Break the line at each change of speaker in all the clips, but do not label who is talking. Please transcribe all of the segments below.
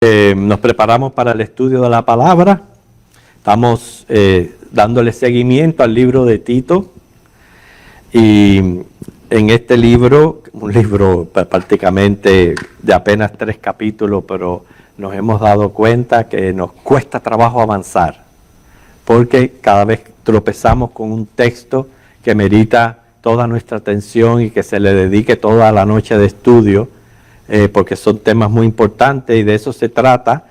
Nos preparamos para el estudio de la palabra. Estamos dándole seguimiento al libro de Tito. Y en este libro, un libro prácticamente de apenas 3 capítulos, pero nos hemos dado cuenta que nos cuesta trabajo avanzar, porque cada vez tropezamos con un texto que merita toda nuestra atención y que se le dedique toda la noche de estudio. Porque son temas muy importantes y de eso se trata.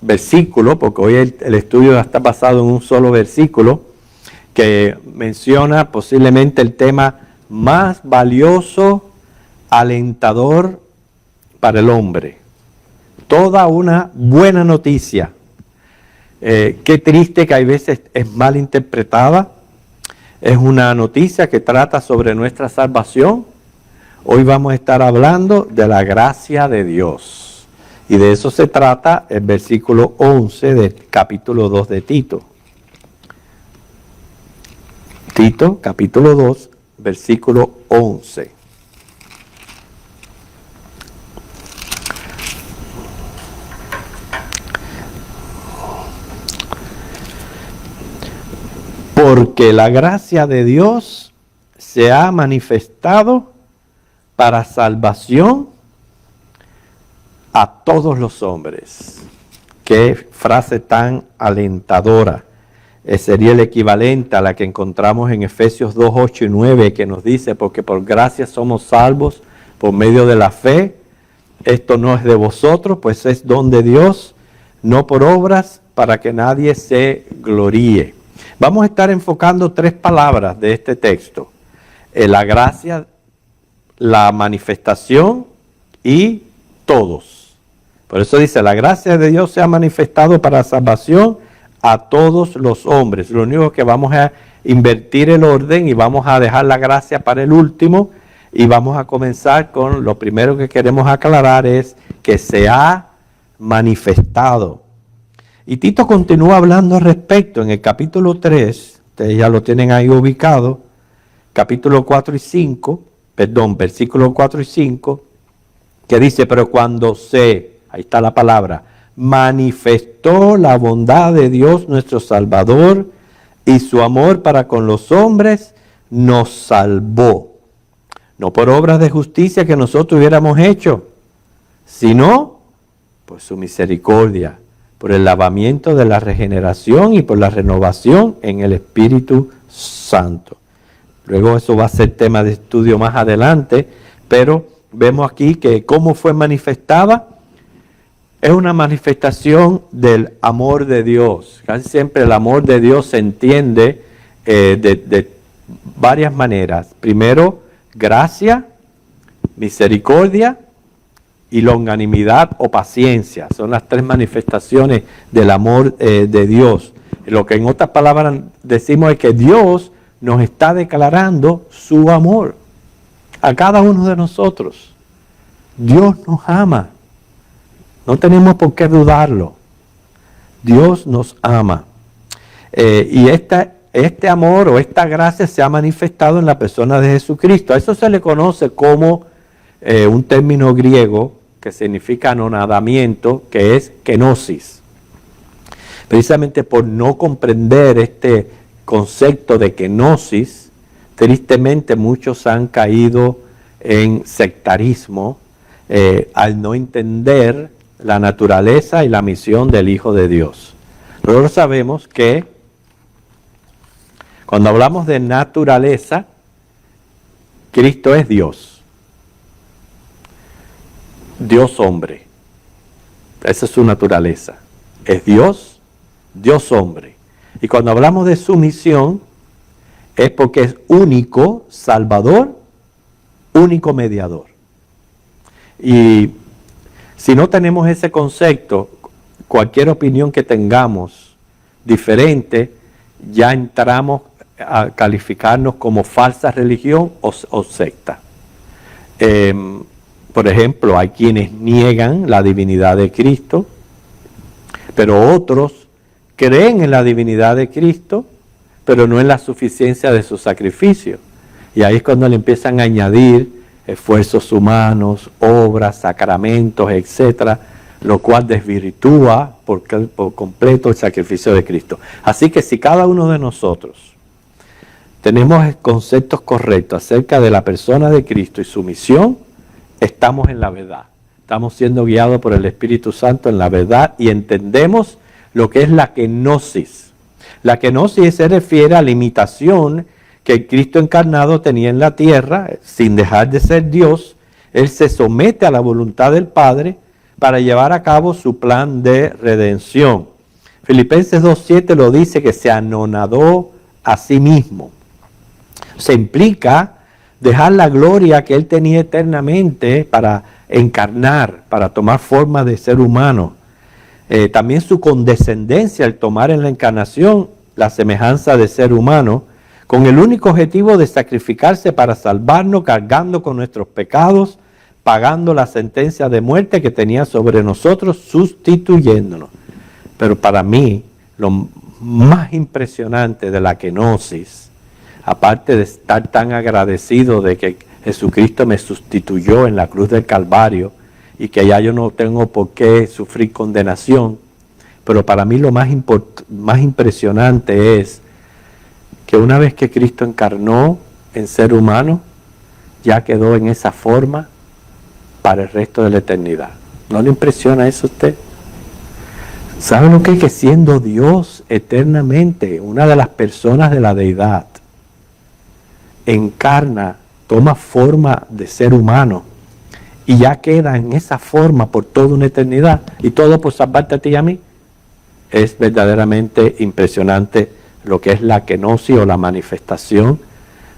Versículo, porque hoy el estudio está basado en un solo versículo que menciona posiblemente el tema más valioso, alentador para el hombre. Toda una buena noticia. Qué triste que hay veces es mal interpretada. Es una noticia que trata sobre nuestra salvación. Hoy vamos a estar hablando de la gracia de Dios. Y de eso se trata el versículo 11 del capítulo 2 de Tito. Tito, capítulo 2, versículo 11. Porque la gracia de Dios se ha manifestado para salvación a todos los hombres. Qué frase tan alentadora. Sería el equivalente a la que encontramos en Efesios 2, 8 y 9, que nos dice, porque por gracia somos salvos por medio de la fe. Esto no es de vosotros, pues es don de Dios, no por obras, para que nadie se gloríe. Vamos a estar enfocando 3 palabras de este texto. La gracia, la manifestación y todos. Por eso dice, la gracia de Dios se ha manifestado para salvación a todos los hombres. Lo único que vamos a invertir el orden y vamos a dejar la gracia para el último y vamos a comenzar con lo primero que queremos aclarar es que se ha manifestado. Y Tito continúa hablando al respecto en el capítulo 3, ustedes ya lo tienen ahí ubicado, capítulo 4 y 5, versículos 4 y 5, que dice, pero cuando ahí está la palabra, manifestó la bondad de Dios nuestro Salvador y su amor para con los hombres, nos salvó. No por obras de justicia que nosotros hubiéramos hecho, sino por su misericordia, por el lavamiento de la regeneración y por la renovación en el Espíritu Santo. Luego eso va a ser tema de estudio más adelante, pero vemos aquí que cómo fue manifestada. Es una manifestación del amor de Dios. Casi siempre el amor de Dios se entiende de varias maneras. Primero, gracia, misericordia y longanimidad o paciencia. Son las 3 manifestaciones del amor de Dios. Lo que en otras palabras decimos es que Dios nos está declarando su amor a cada uno de nosotros. Dios nos ama. No tenemos por qué dudarlo. Dios nos ama. Y este amor o esta gracia se ha manifestado en la persona de Jesucristo. A eso se le conoce como un término griego que significa anonadamiento, que es kenosis. Precisamente por no comprender este concepto de kenosis, tristemente muchos han caído en sectarismo al no entender la naturaleza y la misión del Hijo de Dios. Nosotros sabemos que cuando hablamos de naturaleza, Cristo es Dios. Dios hombre. Esa es su naturaleza. Es Dios, Dios hombre. Y cuando hablamos de su misión, es porque es único Salvador, único mediador. Y si no tenemos ese concepto, cualquier opinión que tengamos diferente, ya entramos a calificarnos como falsa religión o secta. Por ejemplo, hay quienes niegan la divinidad de Cristo, pero otros creen en la divinidad de Cristo, pero no en la suficiencia de su sacrificio. Y ahí es cuando le empiezan a añadir esfuerzos humanos, obras, sacramentos, etcétera, lo cual desvirtúa por completo el sacrificio de Cristo. Así que si cada uno de nosotros tenemos conceptos correctos acerca de la persona de Cristo y su misión, estamos en la verdad. Estamos siendo guiados por el Espíritu Santo en la verdad y entendemos lo que es la kenosis. La kenosis se refiere a la imitación que el Cristo encarnado tenía en la tierra, sin dejar de ser Dios. Él se somete a la voluntad del Padre para llevar a cabo su plan de redención. Filipenses 2:7 lo dice, que se anonadó a sí mismo. Se implica dejar la gloria que él tenía eternamente para encarnar, para tomar forma de ser humano. También su condescendencia al tomar en la encarnación la semejanza de ser humano, con el único objetivo de sacrificarse para salvarnos, cargando con nuestros pecados, pagando la sentencia de muerte que tenía sobre nosotros, sustituyéndonos. Pero para mí, lo más impresionante de la kenosis, aparte de estar tan agradecido de que Jesucristo me sustituyó en la cruz del Calvario y que ya yo no tengo por qué sufrir condenación, pero para mí lo más impresionante es que una vez que Cristo encarnó en ser humano, ya quedó en esa forma para el resto de la eternidad. ¿No le impresiona eso a usted? ¿Saben lo que es que siendo Dios eternamente, una de las personas de la deidad, encarna, toma forma de ser humano y ya queda en esa forma por toda una eternidad y todo por salvarte a ti y a mí? Es verdaderamente impresionante lo que es la kenosis o la manifestación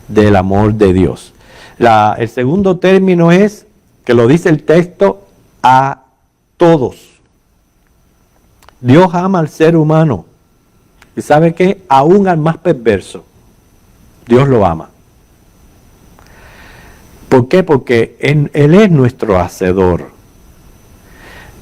del amor de Dios. El segundo término es, que lo dice el texto, a todos. Dios ama al ser humano. ¿Y sabe qué? Aún al más perverso, Dios lo ama. ¿Por qué? Porque Él es nuestro hacedor.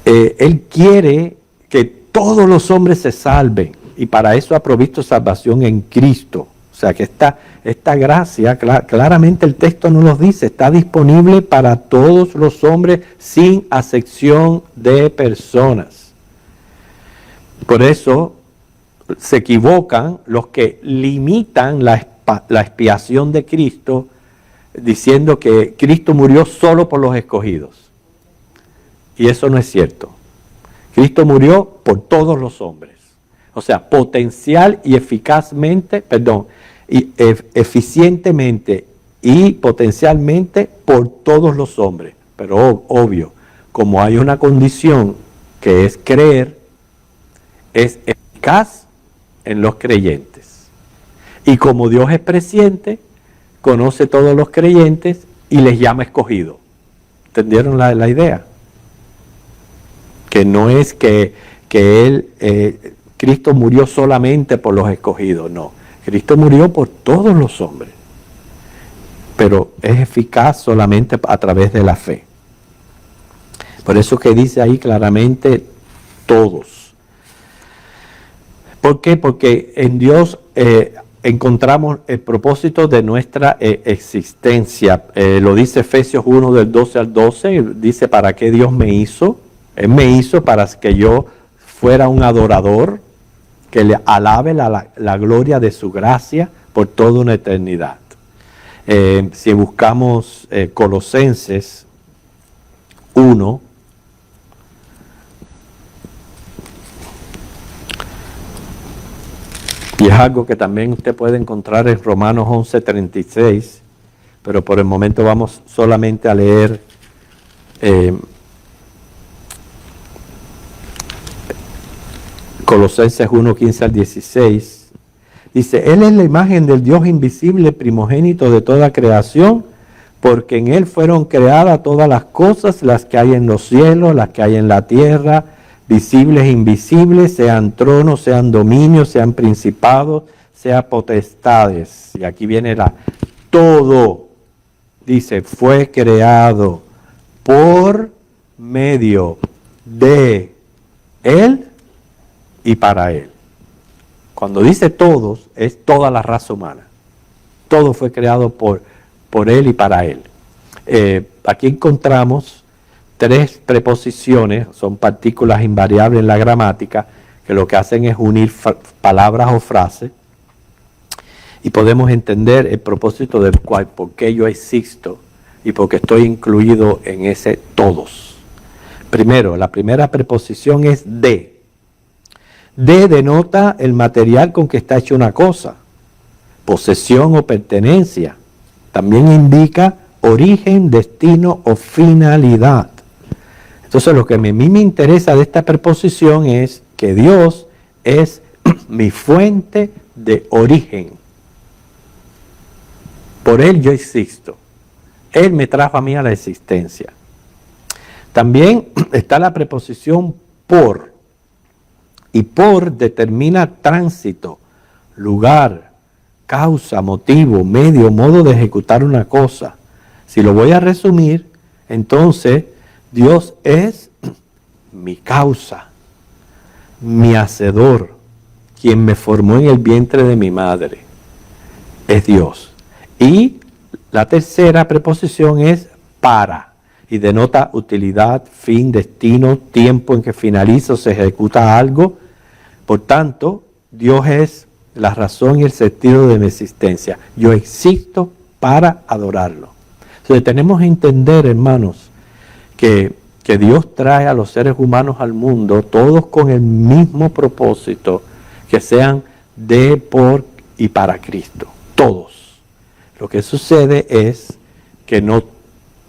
Él quiere que todos los hombres se salven y para eso ha provisto salvación en Cristo. O sea que esta gracia, claramente el texto nos lo dice, está disponible para todos los hombres sin acepción de personas. Por eso se equivocan los que limitan la expiación de Cristo diciendo que Cristo murió solo por los escogidos. Y eso no es cierto. Cristo murió por todos los hombres. O sea, potencial y eficazmente, eficientemente y potencialmente por todos los hombres. Pero obvio, como hay una condición que es creer, es eficaz en los creyentes. Y como Dios es presciente, conoce todos los creyentes y les llama escogidos. ¿Entendieron la idea? Que no es que Cristo murió solamente por los escogidos, no. Cristo murió por todos los hombres, pero es eficaz solamente a través de la fe. Por eso que dice ahí claramente todos. ¿Por qué? Porque en Dios encontramos el propósito de nuestra existencia. Lo dice Efesios 1 del 12 al 12, dice, ¿para qué Dios me hizo? Él me hizo para que yo fuera un adorador, que le alabe la gloria de su gracia por toda una eternidad. Si buscamos Colosenses 1, y es algo que también usted puede encontrar en Romanos 11:36, pero por el momento vamos solamente a leer Colosenses 1:15 al 16. Dice, Él es la imagen del Dios invisible, primogénito de toda creación, porque en Él fueron creadas todas las cosas, las que hay en los cielos, las que hay en la tierra, visibles e invisibles, sean tronos, sean dominios, sean principados, sean potestades. Y aquí viene todo, dice, fue creado por medio de Él y para Él. Cuando dice todos, es toda la raza humana. Todo fue creado por Él y para Él. Aquí encontramos tres preposiciones, son partículas invariables en la gramática, que lo que hacen es unir palabras o frases, y podemos entender el propósito del cual, por qué yo existo y por qué estoy incluido en ese todos. Primero, la primera preposición es de. De denota el material con que está hecha una cosa, posesión o pertenencia. También indica origen, destino o finalidad. Entonces lo que a mí me interesa de esta preposición es que Dios es mi fuente de origen. Por Él yo existo. Él me trajo a mí a la existencia. También está la preposición por. Y por determina tránsito, lugar, causa, motivo, medio, modo de ejecutar una cosa. Si lo voy a resumir, entonces Dios es mi causa, mi hacedor, quien me formó en el vientre de mi madre. Es Dios. Y la tercera preposición es para, y denota utilidad, fin, destino, tiempo en que finaliza o se ejecuta algo. Por tanto, Dios es la razón y el sentido de mi existencia. Yo existo para adorarlo. Entonces tenemos que entender, hermanos, que Dios trae a los seres humanos al mundo, todos con el mismo propósito, que sean de, por y para Cristo. Todos. Lo que sucede es que no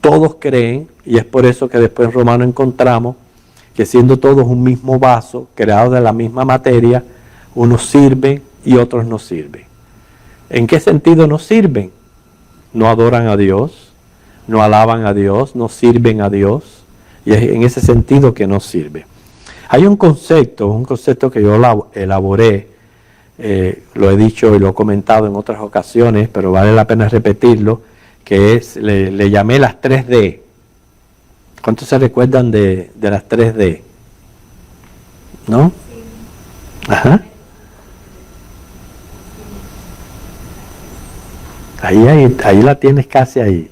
todos creen, y es por eso que después en Romanos encontramos que siendo todos un mismo vaso, creados de la misma materia, unos sirven y otros no sirven. ¿En qué sentido no sirven? No adoran a Dios, no alaban a Dios, no sirven a Dios, y es en ese sentido que no sirve. Hay un concepto que yo elaboré, lo he dicho y lo he comentado en otras ocasiones, pero vale la pena repetirlo, que es, le llamé las 3D. ¿Cuántos se recuerdan de las 3D? ¿No? Ajá. Ahí la tienes casi ahí.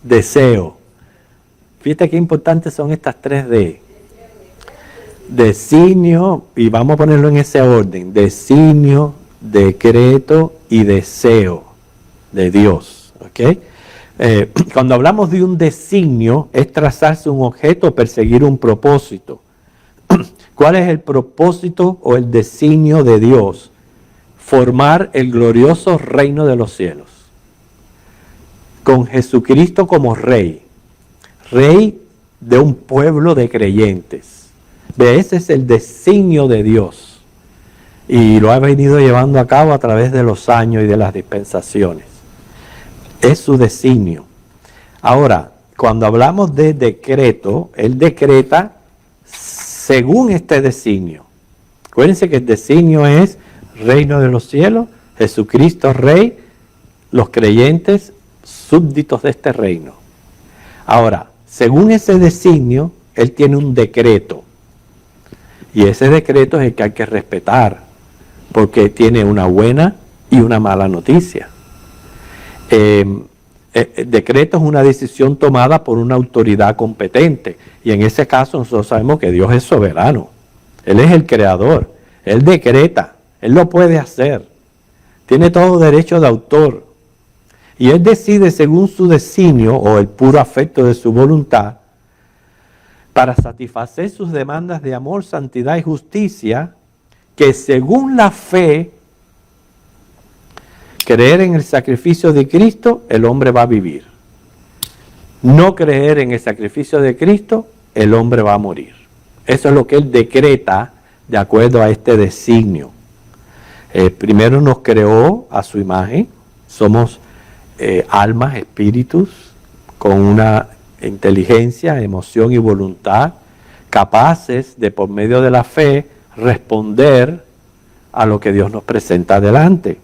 Deseo. Fíjate qué importantes son estas 3D. Designio, y vamos a ponerlo en ese orden, designio, decreto y deseo de Dios. ¿Ok? Cuando hablamos de un designio, es trazarse un objeto o perseguir un propósito. ¿Cuál es el propósito o el designio de Dios? Formar el glorioso reino de los cielos. Con Jesucristo como Rey. Rey de un pueblo de creyentes. Ese es el designio de Dios. Y lo ha venido llevando a cabo a través de los años y de las dispensaciones. Es su designio. Ahora, cuando hablamos de decreto, Él decreta según este designio. Acuérdense que el designio es reino de los cielos, Jesucristo Rey, los creyentes súbditos de este reino. Ahora, según ese designio, Él tiene un decreto. Y ese decreto es el que hay que respetar, porque tiene una buena y una mala noticia. El decreto es una decisión tomada por una autoridad competente, y en ese caso nosotros sabemos que Dios es soberano. Él es el creador, Él decreta, Él lo puede hacer, tiene todo derecho de autor, y Él decide según su designio o el puro afecto de su voluntad, para satisfacer sus demandas de amor, santidad y justicia, que según la fe, creer en el sacrificio de Cristo, el hombre va a vivir. No creer en el sacrificio de Cristo, el hombre va a morir. Eso es lo que Él decreta de acuerdo a este designio. Primero nos creó a su imagen, somos almas, espíritus, con una inteligencia, emoción y voluntad, capaces de por medio de la fe responder a lo que Dios nos presenta adelante.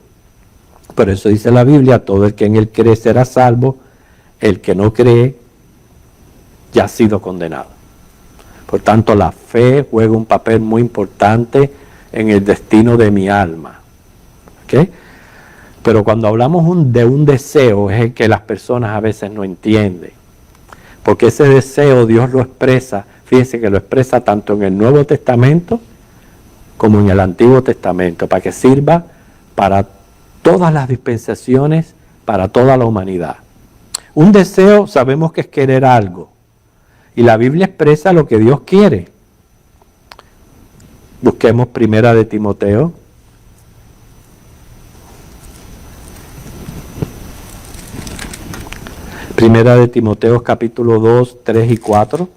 Por eso dice la Biblia, todo el que en Él cree será salvo, el que no cree ya ha sido condenado. Por tanto, la fe juega un papel muy importante en el destino de mi alma. ¿Okay? Pero cuando hablamos de un deseo, es el que las personas a veces no entienden. Porque ese deseo Dios lo expresa, fíjense que lo expresa tanto en el Nuevo Testamento como en el Antiguo Testamento, para que sirva para todas las dispensaciones, para toda la humanidad. Un deseo sabemos que es querer algo, y la Biblia expresa lo que Dios quiere. Busquemos Primera de Timoteo. Primera de Timoteo capítulo 2, 3 y 4.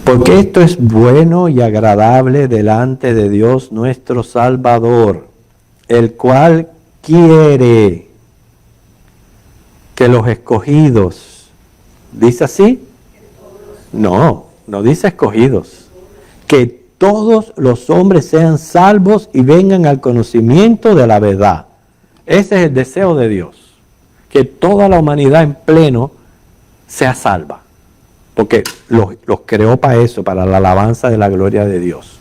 Porque esto es bueno y agradable delante de Dios nuestro Salvador, el cual quiere que los escogidos, ¿dice así? No, no dice escogidos, que todos los hombres sean salvos y vengan al conocimiento de la verdad. Ese es el deseo de Dios, que toda la humanidad en pleno sea salva. Porque los creó para eso, para la alabanza de la gloria de Dios.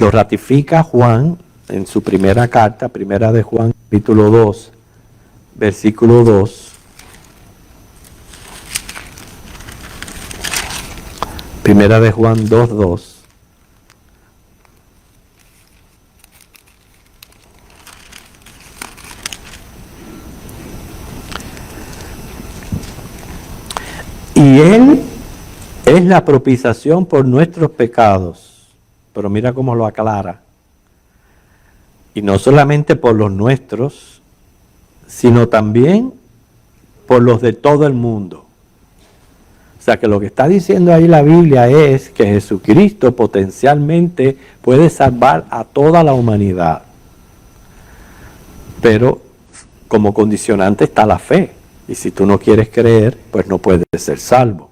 Lo ratifica Juan en su primera carta, primera de Juan, capítulo 2, versículo 2. Primera de Juan 2, 2. Y Él es la propiciación por nuestros pecados. Pero mira cómo lo aclara. Y no solamente por los nuestros, sino también por los de todo el mundo. O sea que lo que está diciendo ahí la Biblia es que Jesucristo potencialmente puede salvar a toda la humanidad. Pero como condicionante está la fe. Y si tú no quieres creer, pues no puedes ser salvo.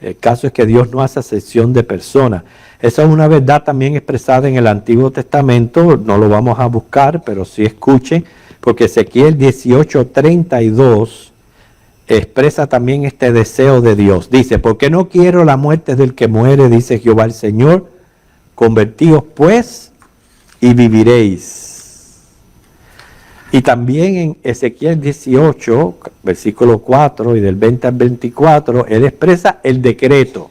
El caso es que Dios no hace acepción de personas. Esa es una verdad también expresada en el Antiguo Testamento. No lo vamos a buscar, pero sí escuchen, porque Ezequiel 18:32 expresa también este deseo de Dios. Dice, porque no quiero la muerte del que muere, dice Jehová el Señor, convertíos pues y viviréis. Y también en Ezequiel 18, versículo 4 y del 20 al 24, él expresa el decreto.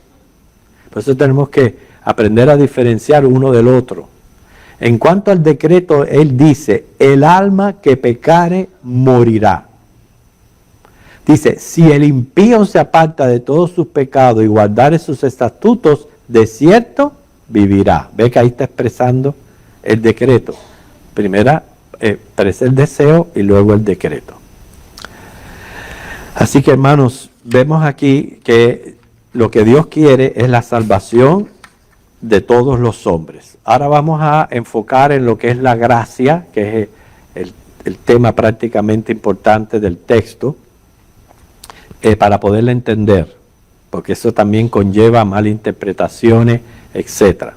Por eso tenemos que aprender a diferenciar uno del otro. En cuanto al decreto, él dice, el alma que pecare morirá. Dice, si el impío se aparta de todos sus pecados y guardare sus estatutos, de cierto vivirá. Ve que ahí está expresando el decreto. Primera expresa el deseo y luego el decreto. Así que hermanos, vemos aquí que lo que Dios quiere es la salvación de todos los hombres. Ahora vamos a enfocar en lo que es la gracia, que es el tema prácticamente importante del texto, para poderla entender, porque eso también conlleva malinterpretaciones, etc.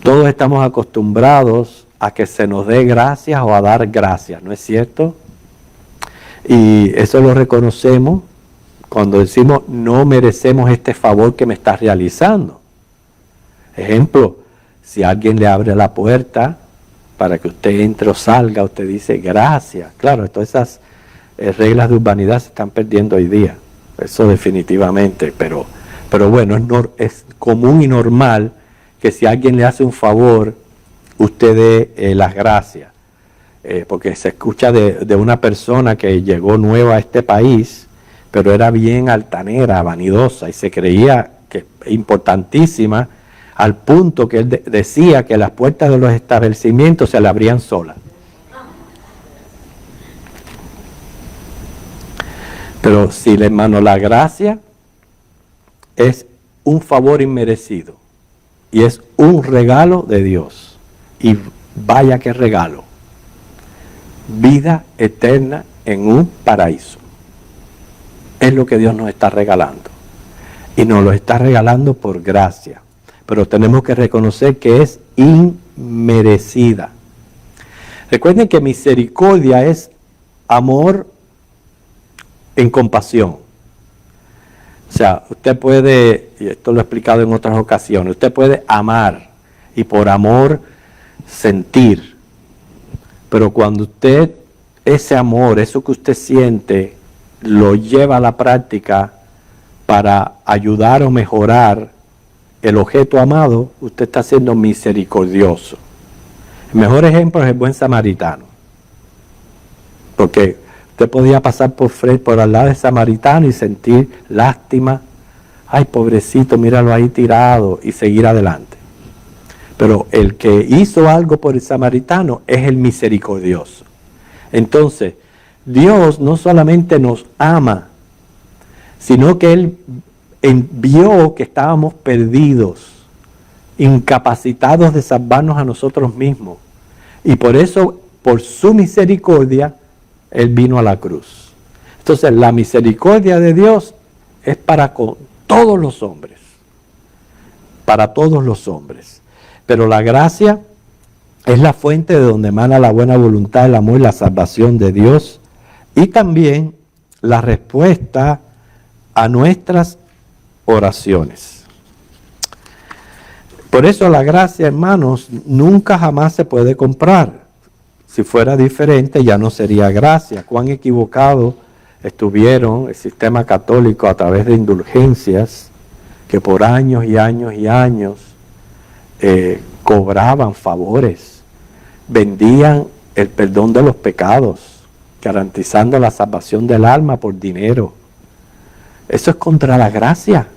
Todos estamos acostumbrados a que se nos dé gracias o a dar gracias, ¿no es cierto? Y eso lo reconocemos cuando decimos no merecemos este favor que me estás realizando. Ejemplo, si alguien le abre la puerta para que usted entre o salga, usted dice gracias. Claro, todas esas reglas de urbanidad se están perdiendo hoy día, eso definitivamente, pero bueno, es común y normal que si alguien le hace un favor, usted dé las gracias, porque se escucha de una persona que llegó nueva a este país, pero era bien altanera, vanidosa, y se creía que importantísima, al punto que él decía que las puertas de los establecimientos se le abrían solas. Pero sí, hermano, la gracia es un favor inmerecido y es un regalo de Dios. Y vaya que regalo. Vida eterna en un paraíso. Es lo que Dios nos está regalando. Y nos lo está regalando por gracia. Pero tenemos que reconocer que es inmerecida. Recuerden que misericordia es amor en compasión. O sea, usted puede, y esto lo he explicado en otras ocasiones, usted puede amar y por amor sentir. Pero cuando usted, ese amor, eso que usted siente, lo lleva a la práctica para ayudar o mejorar el objeto amado, usted está siendo misericordioso. El mejor ejemplo es el buen samaritano. Porque usted podía pasar por al lado del samaritano y sentir lástima. Ay, pobrecito, míralo ahí tirado, y seguir adelante. Pero el que hizo algo por el samaritano es el misericordioso. Entonces, Dios no solamente nos ama, sino que Él vio que estábamos perdidos, incapacitados de salvarnos a nosotros mismos. Y por eso, por su misericordia, Él vino a la cruz. Entonces, la misericordia de Dios es para con todos los hombres. Para todos los hombres. Pero la gracia es la fuente de donde emana la buena voluntad, el amor y la salvación de Dios. Y también la respuesta a nuestras oraciones. Por eso la gracia, hermanos, nunca jamás se puede comprar. Si fuera diferente ya no sería gracia. Cuán equivocado estuvieron el sistema católico a través de indulgencias que por años y años y años cobraban favores, vendían el perdón de los pecados, garantizando la salvación del alma por dinero. Eso es contra la gracia.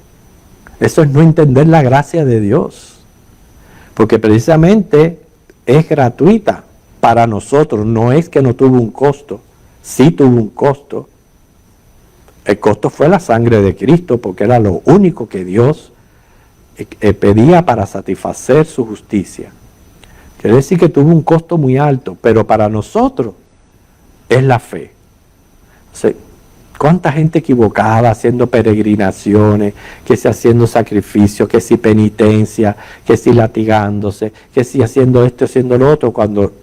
Eso es no entender la gracia de Dios. Porque precisamente es gratuita para nosotros. No es que no tuvo un costo. Sí tuvo un costo. El costo fue la sangre de Cristo, porque era lo único que Dios pedía para satisfacer su justicia. Quiere decir que tuvo un costo muy alto, pero para nosotros es la fe. O sea, ¿cuánta gente equivocada haciendo peregrinaciones, que si haciendo sacrificios, que si penitencia, que si latigándose, que si haciendo esto, haciendo lo otro, cuando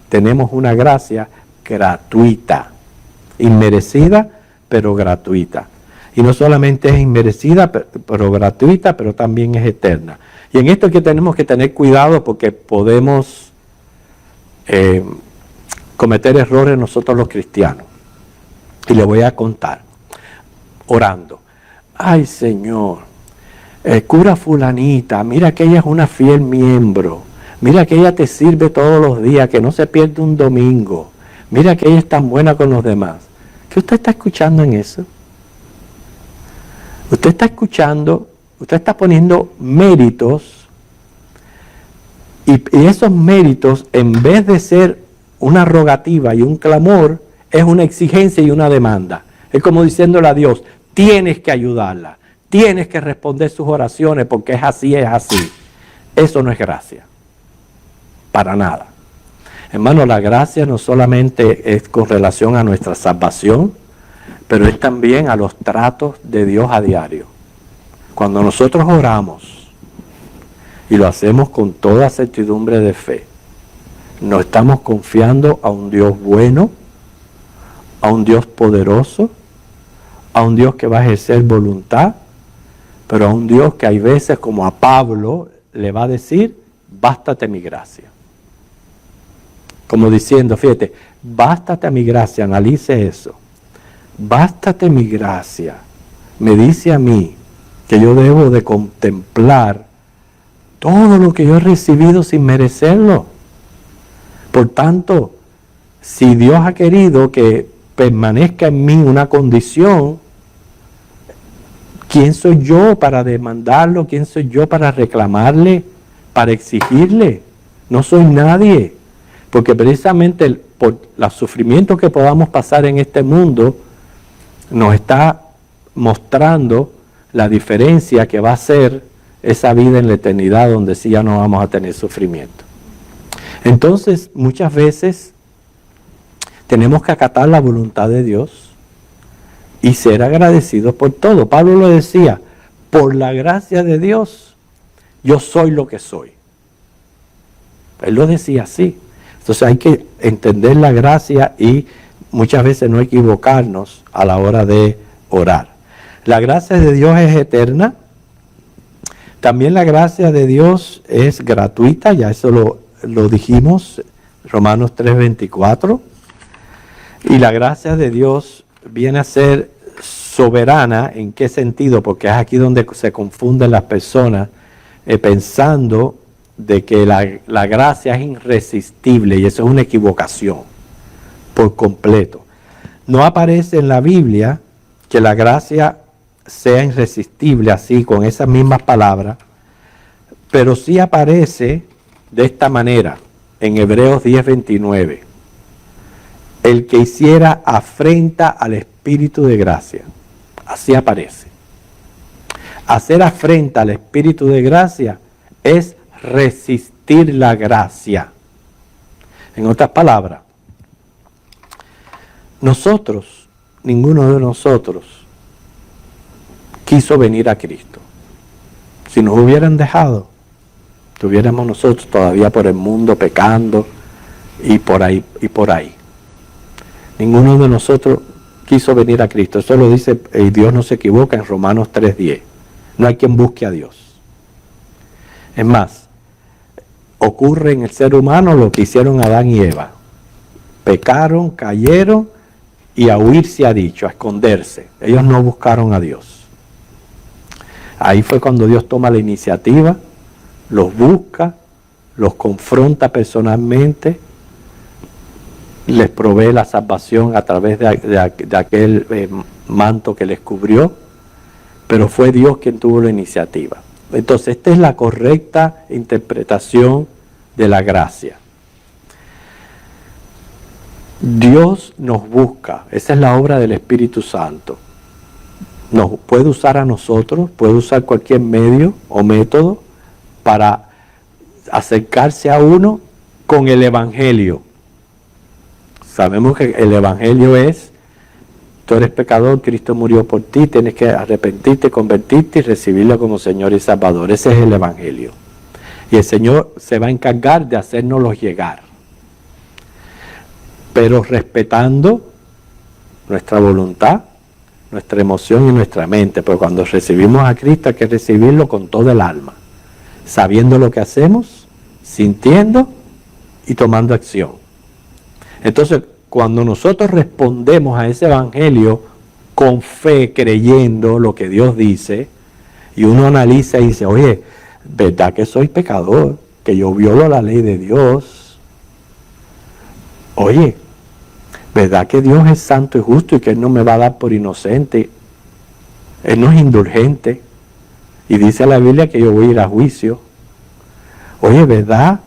tenemos una gracia gratuita, inmerecida, pero gratuita. Y no solamente es inmerecida, pero gratuita, pero también es eterna. Y en esto es que tenemos que tener cuidado, porque podemos cometer errores nosotros los cristianos. Y le voy a contar, orando. Ay, Señor, cura fulanita, mira que ella es una fiel miembro. Mira que ella te sirve todos los días, que no se pierde un domingo. Mira que ella es tan buena con los demás. ¿Qué usted está escuchando en eso? Usted está escuchando, usted está poniendo méritos, y esos méritos, en vez de ser una rogativa y un clamor, es una exigencia y una demanda. Es como diciéndole a Dios, tienes que ayudarla, tienes que responder sus oraciones porque es así, es así. Eso no es gracia, para nada. Hermano, la gracia no solamente es con relación a nuestra salvación, pero es también a los tratos de Dios a diario. Cuando nosotros oramos, y lo hacemos con toda certidumbre de fe, nos estamos confiando a un Dios bueno, a un Dios poderoso, a un Dios que va a ejercer voluntad, pero a un Dios que hay veces, como a Pablo, le va a decir, bástate mi gracia. Como diciendo, fíjate, bástate mi gracia, analice eso. Bástate mi gracia. Me dice a mí que yo debo de contemplar todo lo que yo he recibido sin merecerlo. Por tanto, si Dios ha querido que permanezca en mí una condición, ¿quién soy yo para demandarlo? ¿Quién soy yo para reclamarle? ¿Para exigirle? No soy nadie. Porque precisamente por los sufrimientos que podamos pasar en este mundo, nos está mostrando la diferencia que va a ser esa vida en la eternidad, donde sí ya no vamos a tener sufrimiento. Entonces, muchas veces tenemos que acatar la voluntad de Dios y ser agradecidos por todo. Pablo lo decía, por la gracia de Dios, yo soy lo que soy. Él lo decía así. Entonces hay que entender la gracia y muchas veces no equivocarnos a la hora de orar. La gracia de Dios es eterna, También la gracia de Dios es gratuita, ya eso lo dijimos, Romanos 3:24. Y la gracia de Dios viene a ser soberana. ¿En qué sentido? Porque es aquí donde se confunden las personas pensando de que la gracia es irresistible, y eso es una equivocación por completo. No aparece en la Biblia que la gracia sea irresistible así, con esas mismas palabras, pero sí aparece de esta manera en Hebreos 10:29. El que hiciera afrenta al Espíritu de gracia. Así aparece. Hacer afrenta al Espíritu de gracia es resistir la gracia. En otras palabras, nosotros, ninguno de nosotros, quiso venir a Cristo. Si nos hubieran dejado, estuviéramos nosotros todavía por el mundo pecando y por ahí y por ahí. Ninguno de nosotros quiso venir a Cristo. Eso lo dice, y Dios no se equivoca, en Romanos 3:10. No hay quien busque a Dios. Es más, ocurre en el ser humano lo que hicieron Adán y Eva. Pecaron, cayeron, y a huir se ha dicho, a esconderse. Ellos no buscaron a Dios. Ahí fue cuando Dios toma la iniciativa, los busca, los confronta personalmente, les provee la salvación a través de aquel manto que les cubrió, pero fue Dios quien tuvo la iniciativa. Entonces, esta es la correcta interpretación de la gracia. Dios nos busca, esa es la obra del Espíritu Santo. Nos puede usar a nosotros, puede usar cualquier medio o método para acercarse a uno con el Evangelio. Sabemos que el Evangelio es: tú eres pecador, Cristo murió por ti, tienes que arrepentirte, convertirte y recibirlo como Señor y Salvador. Ese es el Evangelio. Y el Señor se va a encargar de hacérnoslos llegar, pero respetando nuestra voluntad, nuestra emoción y nuestra mente. Pero cuando recibimos a Cristo hay que recibirlo con todo el alma, sabiendo lo que hacemos, sintiendo y tomando acción. Entonces, cuando nosotros respondemos a ese Evangelio con fe, creyendo lo que Dios dice, y uno analiza y dice: oye, ¿verdad que soy pecador? Que yo violo la ley de Dios. Oye, ¿verdad que Dios es santo y justo y que Él no me va a dar por inocente? Él no es indulgente. Y dice la Biblia que yo voy a ir a juicio. Oye, ¿verdad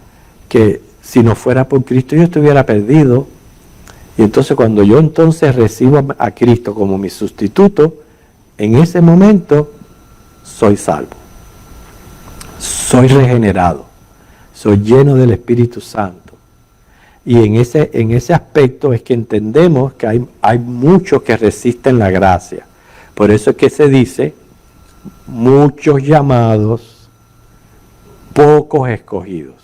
que si no fuera por Cristo yo estuviera perdido? Y entonces cuando yo entonces recibo a Cristo como mi sustituto, en ese momento soy salvo. Soy regenerado. Soy lleno del Espíritu Santo. Y en ese aspecto es que entendemos que hay muchos que resisten la gracia. Por eso es que se dice: muchos llamados, pocos escogidos.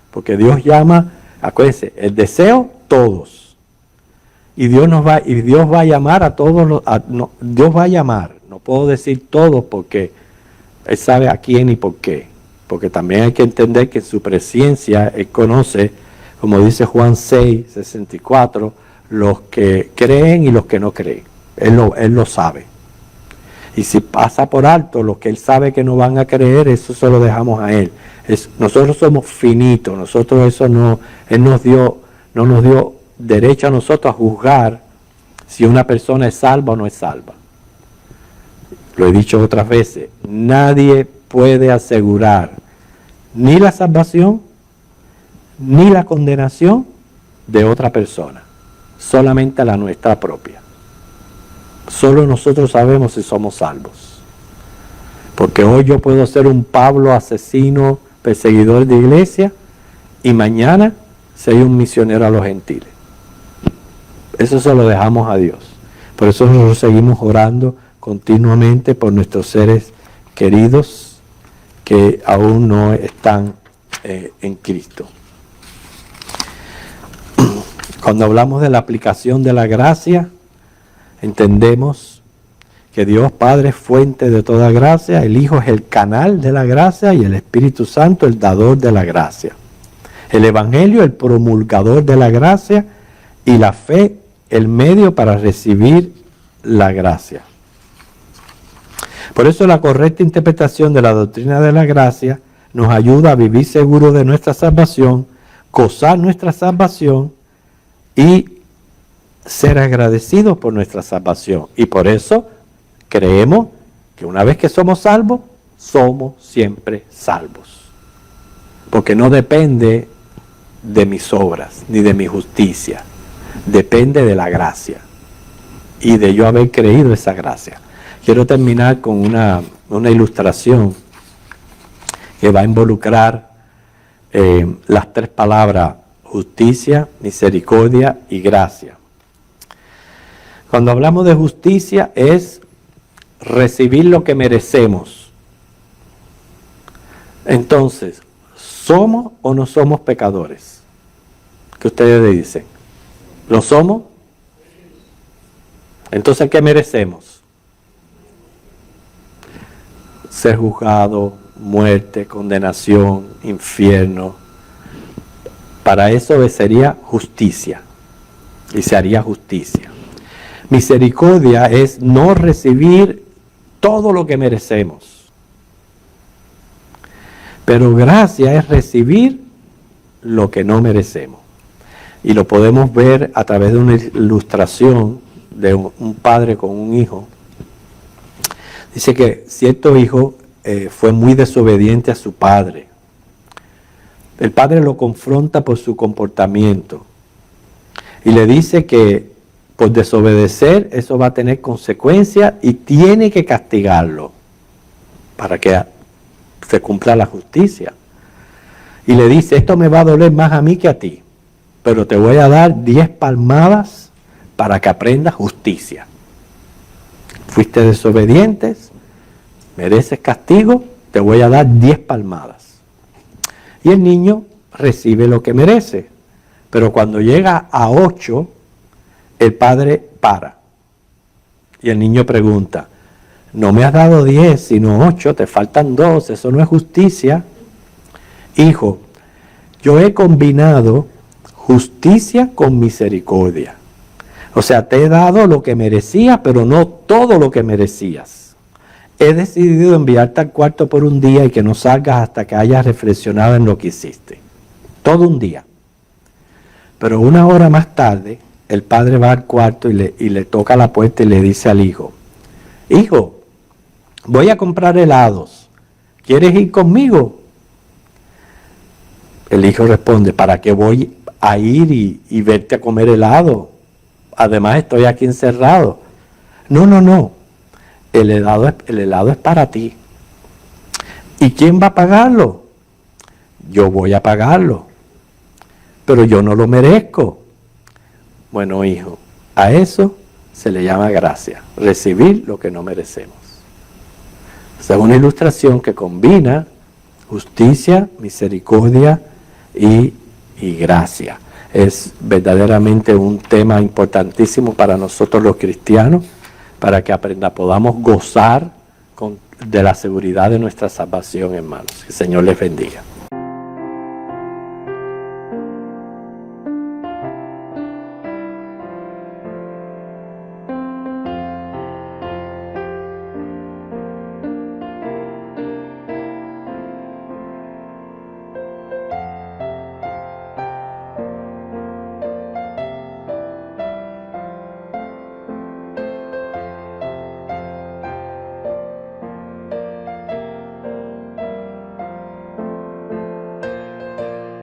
Porque Dios llama, acuérdense, el deseo, todos. Y Dios va a llamar a todos, Dios va a llamar, no puedo decir todos porque Él sabe a quién y por qué. Porque también hay que entender que en su presencia Él conoce, como dice Juan 6:64, los que creen y los que no creen. Él lo sabe. Y si pasa por alto los que Él sabe que no van a creer, eso se lo dejamos a Él. Nosotros somos finitos, Él no nos dio derecho a nosotros a juzgar si una persona es salva o no es salva. Lo he dicho otras veces, nadie puede asegurar ni la salvación ni la condenación de otra persona, solamente la nuestra propia. Solo nosotros sabemos si somos salvos. Porque hoy yo puedo ser un Pablo asesino, perseguidor de iglesia, y mañana soy un misionero a los gentiles. Eso se lo dejamos a Dios. Por eso nosotros seguimos orando continuamente por nuestros seres queridos que aún no están en Cristo. Cuando hablamos de la aplicación de la gracia, entendemos que Dios Padre es fuente de toda gracia, el Hijo es el canal de la gracia y el Espíritu Santo el dador de la gracia. El Evangelio el promulgador de la gracia y la fe el medio para recibir la gracia. Por eso la correcta interpretación de la doctrina de la gracia nos ayuda a vivir seguros de nuestra salvación, gozar nuestra salvación y ser agradecidos por nuestra salvación. Y por eso creemos que una vez que somos salvos, somos siempre salvos. Porque no depende de mis obras ni de mi justicia. Depende de la gracia y de yo haber creído esa gracia. Quiero terminar con una ilustración que va a involucrar las tres palabras justicia, misericordia y gracia. Cuando hablamos de justicia es recibir lo que merecemos. Entonces, ¿somos o no somos pecadores? ¿Qué ustedes dicen? ¿Lo somos? Entonces, ¿qué merecemos? Ser juzgado, muerte, condenación, infierno. Para eso sería justicia y se haría justicia. Misericordia es no recibir todo lo que merecemos. Pero gracia es recibir lo que no merecemos. Y lo podemos ver a través de una ilustración de un padre con un hijo. Dice que cierto hijo fue muy desobediente a su padre. El padre lo confronta por su comportamiento y le dice que por desobedecer eso va a tener consecuencias y tiene que castigarlo para que se cumpla la justicia. Y le dice, esto me va a doler más a mí que a ti, pero te voy a dar 10 palmadas para que aprendas justicia. Fuiste desobedientes, mereces castigo, te voy a dar 10 palmadas. Y el niño recibe lo que merece, pero cuando llega a 8, el padre para. Y el niño pregunta, no me has dado 10, sino 8, te faltan 2, eso no es justicia. Hijo, yo he combinado justicia con misericordia. O sea, te he dado lo que merecías, pero no todo lo que merecías. He decidido enviarte al cuarto por un día y que no salgas hasta que hayas reflexionado en lo que hiciste. Todo un día. Pero una hora más tarde, el padre va al cuarto y le toca la puerta y le dice al hijo, hijo, voy a comprar helados, ¿quieres ir conmigo? El hijo responde, ¿para qué voy a ir y verte a comer helado? Además estoy aquí encerrado. No, el helado es para ti. ¿Y quién va a pagarlo? Yo voy a pagarlo, pero yo no lo merezco. Bueno, hijo, a eso se le llama gracia, recibir lo que no merecemos. Esa es una ilustración que combina justicia, misericordia y gracia. Es verdaderamente un tema importantísimo para nosotros los cristianos, para que podamos gozar de la seguridad de nuestra salvación, hermanos. Que el Señor les bendiga.